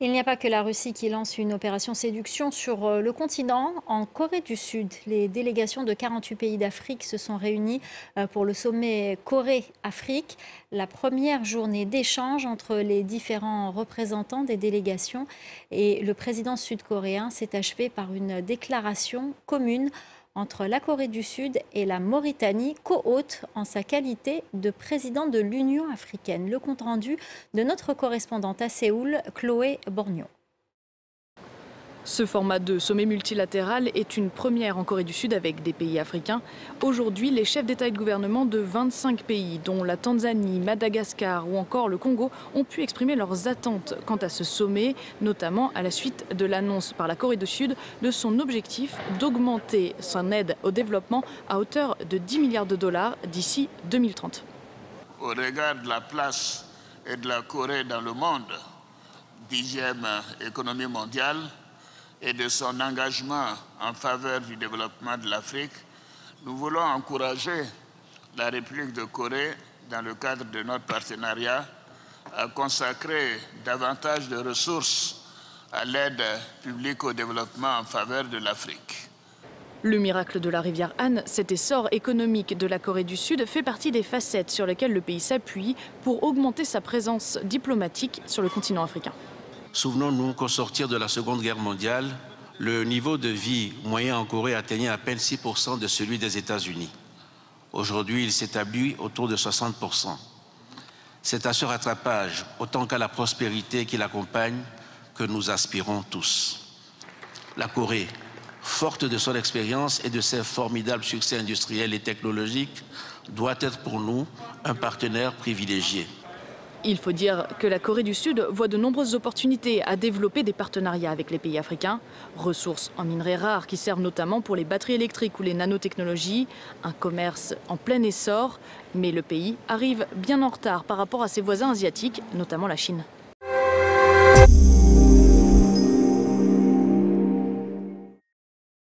Il n'y a pas que la Russie qui lance une opération séduction sur le continent. En Corée du Sud, les délégations de 48 pays d'Afrique se sont réunies pour le sommet Corée-Afrique, la première journée d'échange entre les différents représentants des délégations. Et le président sud-coréen s'est achevé par une déclaration commune entre la Corée du Sud et la Mauritanie, co-hôte en sa qualité de président de l'Union africaine. Le compte-rendu de notre correspondante à Séoul, Chloé Borgnon. Ce format de sommet multilatéral est une première en Corée du Sud avec des pays africains. Aujourd'hui, les chefs d'État et de gouvernement de 25 pays, dont la Tanzanie, Madagascar ou encore le Congo, ont pu exprimer leurs attentes quant à ce sommet, notamment à la suite de l'annonce par la Corée du Sud de son objectif d'augmenter son aide au développement à hauteur de 10 milliards de dollars d'ici 2030. Au regard de la place et de la Corée dans le monde, 10e économie mondiale, et de son engagement en faveur du développement de l'Afrique, nous voulons encourager la République de Corée, dans le cadre de notre partenariat, à consacrer davantage de ressources à l'aide publique au développement en faveur de l'Afrique. Le miracle de la rivière Han, cet essor économique de la Corée du Sud, fait partie des facettes sur lesquelles le pays s'appuie pour augmenter sa présence diplomatique sur le continent africain. Souvenons-nous qu'au sortir de la Seconde Guerre mondiale, le niveau de vie moyen en Corée atteignait à peine 6% de celui des États-Unis. Aujourd'hui, il s'établit autour de 60%. C'est à ce rattrapage, autant qu'à la prospérité qui l'accompagne, que nous aspirons tous. La Corée, forte de son expérience et de ses formidables succès industriels et technologiques, doit être pour nous un partenaire privilégié. Il faut dire que la Corée du Sud voit de nombreuses opportunités à développer des partenariats avec les pays africains. Ressources en minerais rares qui servent notamment pour les batteries électriques ou les nanotechnologies. Un commerce en plein essor, mais le pays arrive bien en retard par rapport à ses voisins asiatiques, notamment la Chine.